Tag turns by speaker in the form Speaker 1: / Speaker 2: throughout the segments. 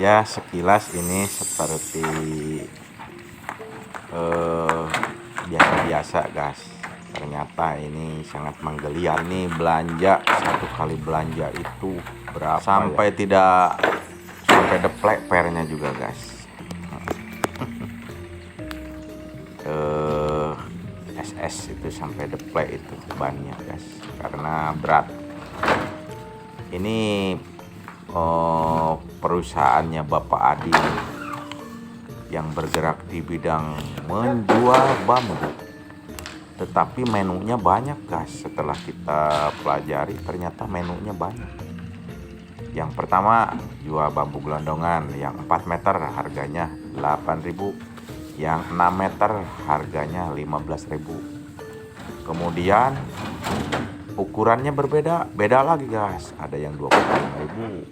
Speaker 1: Ya sekilas ini seperti biasa-biasa guys. Ternyata ini sangat menggeliat nih. Belanja satu kali belanja itu berapa sampai ya? Tidak sampai deplek pernya juga guys. SS itu sampai deplek itu bannya guys, karena berat. Ini perusahaannya Bapak Adi yang bergerak di bidang menjual bambu, tetapi menunya banyak guys. Setelah kita pelajari ternyata menunya banyak. Yang pertama jual bambu gelondongan yang 4 meter harganya 8.000, yang 6 meter harganya 15.000. Kemudian ukurannya beda lagi guys, ada yang 25.000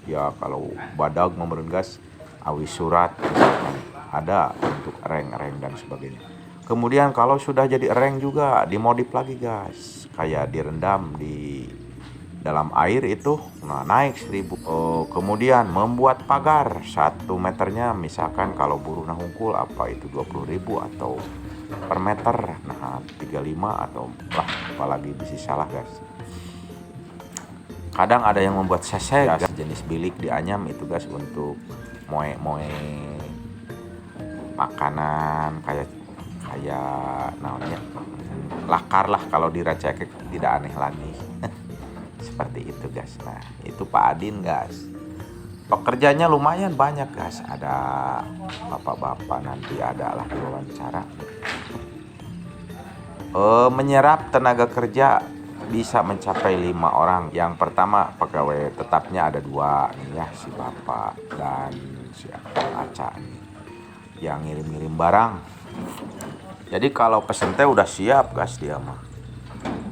Speaker 1: ya. Kalau badag memberen gas awi surat ada untuk reng-reng dan sebagainya. Kemudian kalau sudah jadi reng juga dimodif lagi guys, kayak direndam di dalam air itu, nah naik 1.000. Kemudian membuat pagar 1 meternya misalkan kalau buruh nahungkul apa itu 20.000 atau per meter, nah 35 atau lah apalagi bisa salah guys. Kadang ada yang membuat sese gas, jenis bilik dianyam itu guys, untuk moe makanan kayak namanya lakar lah, kalau diracek tidak aneh lagi. Seperti itu guys. Nah itu Pak Adin guys, pekerjanya lumayan banyak guys. Ada bapak-bapak nanti ada lah diwawancara. Menyerap tenaga kerja bisa mencapai 5 orang. Yang pertama pegawai tetapnya ada 2 nih ya, si bapak dan si Aca nih, yang ngirim-ngirim barang. Jadi kalau pesen teh udah siap guys dia mah.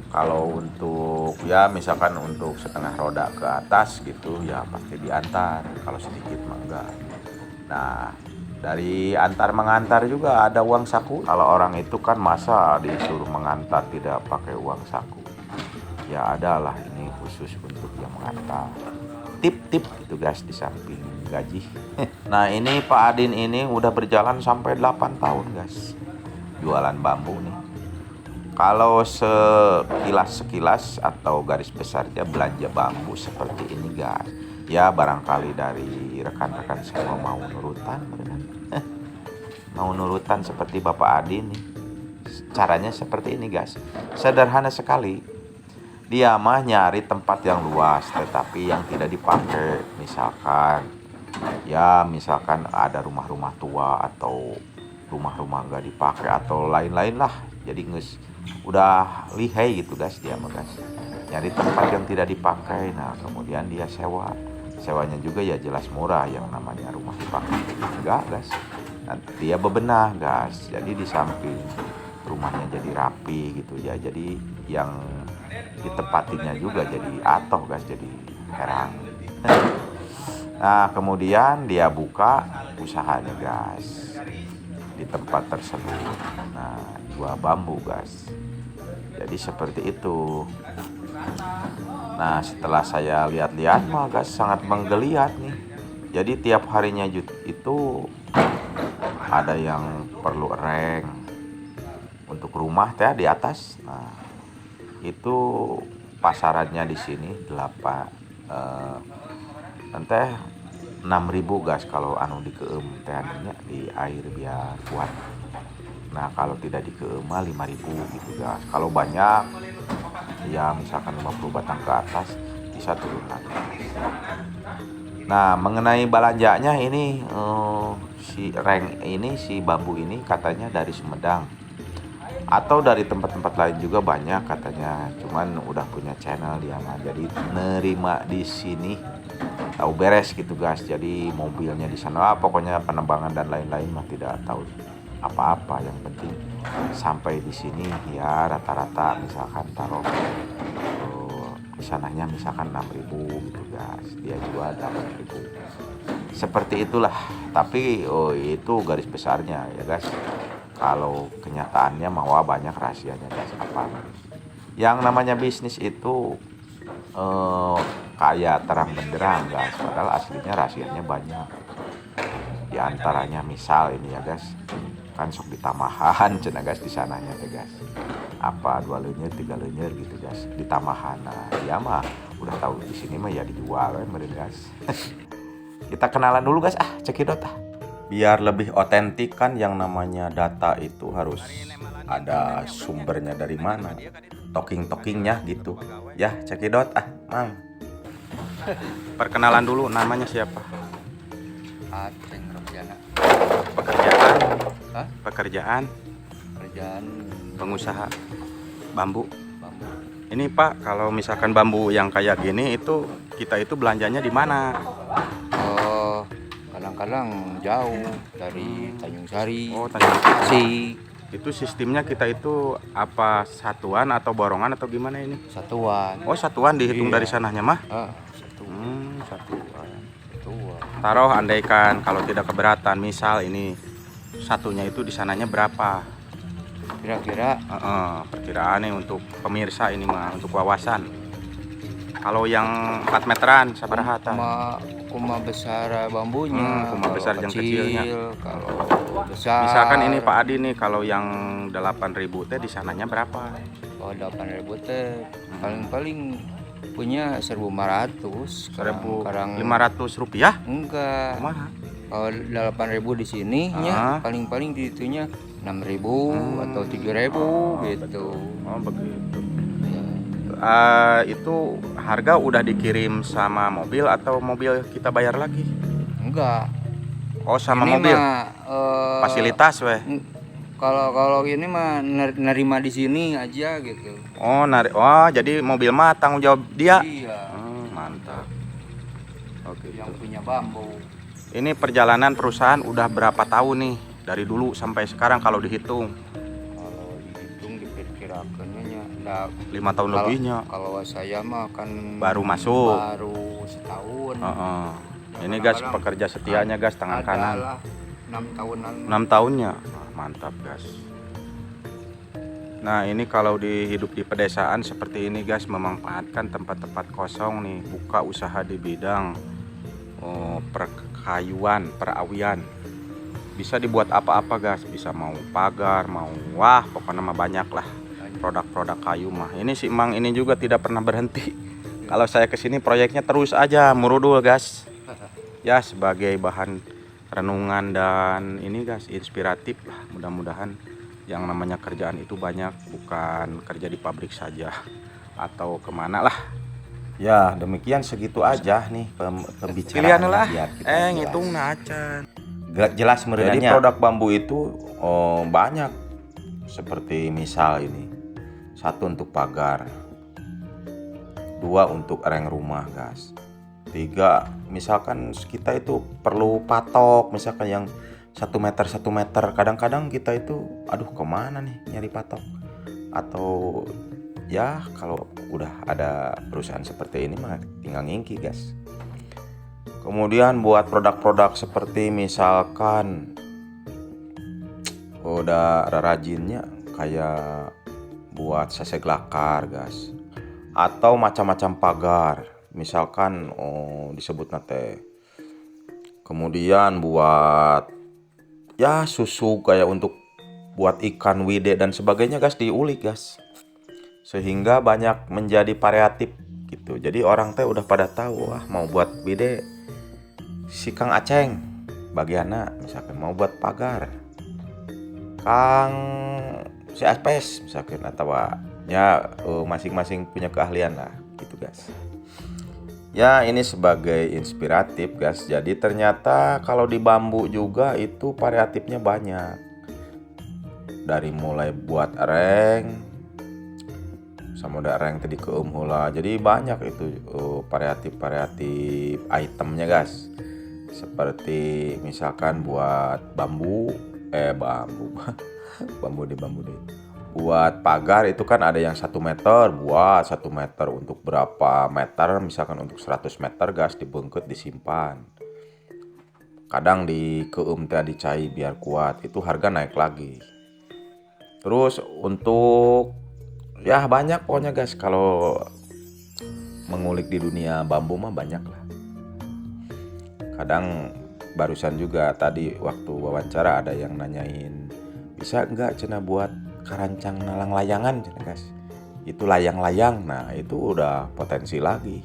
Speaker 1: Kalau untuk ya misalkan untuk setengah roda ke atas gitu ya pasti diantar, kalau sedikit mah enggak. Nah dari antar mengantar juga ada uang saku. Kalau orang itu kan masa disuruh mengantar tidak pakai uang saku, ya adalah ini khusus untuk yang mengantar. Tip-tip itu guys di samping gaji. Nah ini Pak Adin ini udah berjalan sampai 8 tahun guys jualan bambu nih. Kalau sekilas atau garis besarnya belanja bambu seperti ini guys. Ya barangkali dari rekan-rekan semua mau nurutan, mau nurutan seperti Bapak Adi nih. Caranya seperti ini guys, sederhana sekali. Dia mah nyari tempat yang luas tetapi yang tidak dipakai. Misalkan ada rumah-rumah tua atau rumah-rumah nggak dipakai atau lain-lain lah. Jadi udah lihai gitu guys dia mah guys, nyari tempat yang tidak dipakai. Nah kemudian dia sewanya juga ya jelas murah, yang namanya rumah dipakai enggak guys. Nanti dia bebenah guys, jadi di samping rumahnya jadi rapi gitu ya, jadi yang ditempatinya juga jadi atoh guys, jadi herang. Nah kemudian dia buka usahanya guys di tempat tersebut. Nah jual bambu guys, jadi seperti itu. Nah setelah saya lihat-lihat mah guys sangat menggeliat nih. Jadi tiap harinya itu ada yang perlu reng untuk rumah teh di atas. Nah itu pasarannya di sini 6.000 guys kalau anu dikeum teh anunya di air biar kuat. Nah kalau tidak dikeum 5.000 gitu guys. Kalau banyak ya misalkan 50 batang ke atas bisa turun lagi. Nah mengenai belanjanya ini si bambu ini katanya dari Sumedang atau dari tempat-tempat lain juga banyak katanya. Cuman udah punya channel dia mah, jadi nerima di sini tahu beres gitu guys. Jadi mobilnya di sana pokoknya penerbangan dan lain-lain mah tidak tahu apa-apa. Yang penting sampai di sini ya rata-rata misalkan taruh di sananya misalkan 6.000 gitu guys, dia jual 8.000 seperti itulah. Tapi itu garis besarnya ya guys. Kalau kenyataannya mawa banyak rahasianya guys. Apa yang namanya bisnis itu kayak terang benderang guys, padahal aslinya rahasianya banyak. Di antaranya misal ini ya guys, kan sok ditamahan cenah guys di sananya teh guys. Apa 2 leunyeur 3 leunyeur gitu guys ditamahan. Nah, dia mah udah tahu di sini mah ya dijual meureun guys. Kita kenalan dulu guys, cekidot biar lebih otentik kan. Yang namanya data itu harus ada sumbernya dari mana, talkingnya gitu ya. Cekidot Mang. Perkenalan dulu, namanya siapa?
Speaker 2: Aceng Robiana.
Speaker 1: Pekerjaan?
Speaker 2: Hah?
Speaker 1: Pekerjaan?
Speaker 2: Kerjaan
Speaker 1: Pengusaha bambu.
Speaker 2: bambu.
Speaker 1: Ini Pak, kalau misalkan bambu yang kayak gini itu kita itu belanjanya di mana?
Speaker 2: Oh, kadang-kadang jauh dari Tanjung Sari.
Speaker 1: Oh, Tanjung
Speaker 2: Tasik.
Speaker 1: Itu sistemnya kita itu apa satuan atau borongan atau gimana ini?
Speaker 2: Satuan.
Speaker 1: Oh, satuan dihitung
Speaker 2: Iya.
Speaker 1: dari sananya mah?
Speaker 2: Satuan.
Speaker 1: Satuan.
Speaker 2: Satuan.
Speaker 1: Taruh andaikan kalau tidak keberatan, misal ini satunya itu di sananya berapa?
Speaker 2: Kira-kira
Speaker 1: Perkiraan nih untuk pemirsa ini mah, untuk wawasan. Kalau yang 4 meteran sabaraha tah?
Speaker 2: kuma besar bambunya.
Speaker 1: Kuma
Speaker 2: kalau
Speaker 1: besar yang kecilnya.
Speaker 2: Kalau besar.
Speaker 1: Misalkan ini Pak Adi nih, kalau yang 8.000 teh di sananya berapa?
Speaker 2: Oh, 8.000 teh paling-paling punya 1.500.
Speaker 1: Rp1.500?
Speaker 2: Enggak.
Speaker 1: Kumaha?
Speaker 2: Kalau 8.000 di sini ya paling-paling di itunya 6.000 atau 7.000 gitu.
Speaker 1: Oh begitu.
Speaker 2: Ya.
Speaker 1: Itu harga udah dikirim sama mobil atau mobil kita bayar lagi?
Speaker 2: Enggak.
Speaker 1: Oh sama
Speaker 2: Ini
Speaker 1: mobil?
Speaker 2: mah,
Speaker 1: Fasilitas weh.
Speaker 2: Kalau ini mah nerima di sini aja gitu.
Speaker 1: Oh jadi mobil mah tanggung jawab dia?
Speaker 2: Iya.
Speaker 1: Mantap. Oke.
Speaker 2: Yang punya bambu.
Speaker 1: Ini perjalanan perusahaan udah berapa tahun nih? Dari dulu sampai sekarang kalau dihitung?
Speaker 2: Kalau dihitung diperkirakannya
Speaker 1: 5 tahun lebihnya.
Speaker 2: Kalau saya mah kan
Speaker 1: baru masuk.
Speaker 2: Baru setahun.
Speaker 1: Ini guys pekerja setianya guys, tangan kanan.
Speaker 2: 6 tahunan.
Speaker 1: 6 tahunnya. Mantap guys. Nah ini kalau hidup di pedesaan seperti ini guys, memanfaatkan tempat-tempat kosong nih, buka usaha di bidang perkayuan, perawian. Bisa dibuat apa-apa guys, bisa mau pagar, mau pokoknya mah banyak lah produk-produk kayu mah. Ini si Mang ini juga tidak pernah berhenti. Kalau saya kesini proyeknya terus aja murudul guys. Ya sebagai bahan renungan dan ini guys inspiratif lah. Mudah-mudahan yang namanya kerjaan itu banyak, bukan kerja di pabrik saja atau kemana lah. Ya demikian segitu aja nih pembicaraan lah. Ngitung nacan. Jelas merenanya. Jadi produk bambu itu banyak. Seperti misal ini, 1 untuk pagar, 2 untuk reng rumah guys, 3 misalkan kita itu perlu patok, misalkan yang 1 meter. Kadang-kadang kita itu kemana nih nyari patok. Atau ya kalau udah ada perusahaan seperti ini mah tinggal ngingki guys. Kemudian buat produk-produk seperti misalkan udah rajinnya kayak buat sase glakar guys, atau macam-macam pagar misalkan disebut nate. Kemudian buat ya susu kayak untuk buat ikan wide dan sebagainya guys, diulik guys, sehingga banyak menjadi variatif gitu. Jadi orang teh udah pada tahu mau buat wide si Kang Aceng bagiana, misalkan mau buat pagar Kang si Aspes misalkan, atau ya masing-masing punya keahlian lah gitu guys. Ya ini sebagai inspiratif guys. Jadi ternyata kalau di bambu juga itu variatifnya banyak. Dari mulai buat reng sama udah reng tadi ke hula. Jadi banyak itu variatif itemnya guys. Seperti misalkan buat bambu deh. Buat pagar itu kan ada yang 1 meter, buat 1 meter untuk berapa meter, misalkan untuk 100 meter guys, dibungkut disimpan. Kadang di keum teh dicai biar kuat, itu harga naik lagi. Terus untuk ya banyak pokoknya guys, kalau mengulik di dunia bambu mah banyak lah. Kadang barusan juga tadi waktu wawancara ada yang nanyain, bisa nggak cina buat karancang nalang layangan cina guys. Itu layang-layang, nah itu udah potensi lagi.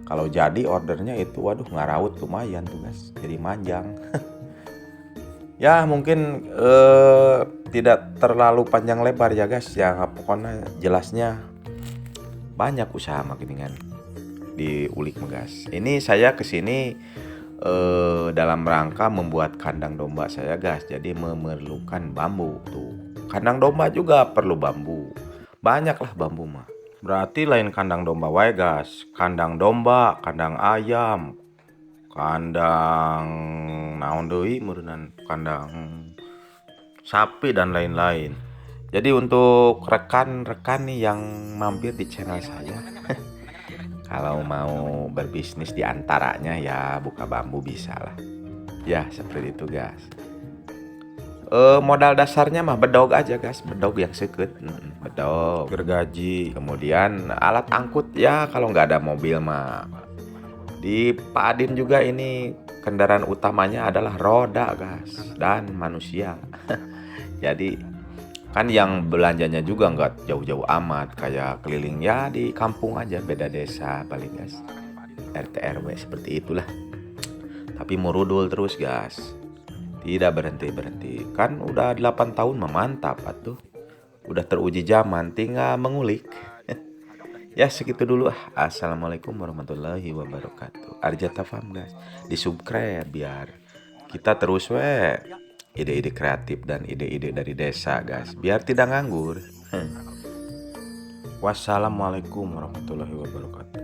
Speaker 1: Kalau jadi ordernya itu waduh ngaraut lumayan tuh guys, jadi manjang. Ya mungkin tidak terlalu panjang lebar ya guys, ya pokoknya jelasnya banyak usaha makiningan diulik guys. Ini saya kesini dalam rangka membuat kandang domba saya guys, jadi memerlukan bambu tuh. Kandang domba juga perlu bambu, banyak lah bambu mah. Berarti lain kandang domba wae guys, kandang domba, kandang ayam, kandang naon deui meureunnan, kandang sapi dan lain-lain. Jadi untuk rekan-rekan nih yang mampir di channel saya, kalau mau berbisnis di antaranya ya buka bambu bisa lah. Ya seperti itu guys. Modal dasarnya mah bedog aja guys, bedog yang seket, bedog, gergaji, kemudian alat angkut ya kalau nggak ada mobil mah. Di Pak Adin juga ini kendaraan utamanya adalah roda guys dan manusia. Jadi kan yang belanjanya juga nggak jauh-jauh amat, kayak keliling ya di kampung aja, beda desa paling guys, RT RW seperti itulah. Tapi murudul terus guys, tidak berhenti kan udah 8 tahun memantap atuh, udah teruji zaman, tinggal mengulik. Ya segitu dulu. Assalamualaikum warahmatullahi wabarakatuh. Arja Tafam guys, di subscribe biar kita terus ide-ide kreatif dan ide-ide dari desa guys, biar tidak nganggur. Wassalamualaikum warahmatullahi wabarakatuh.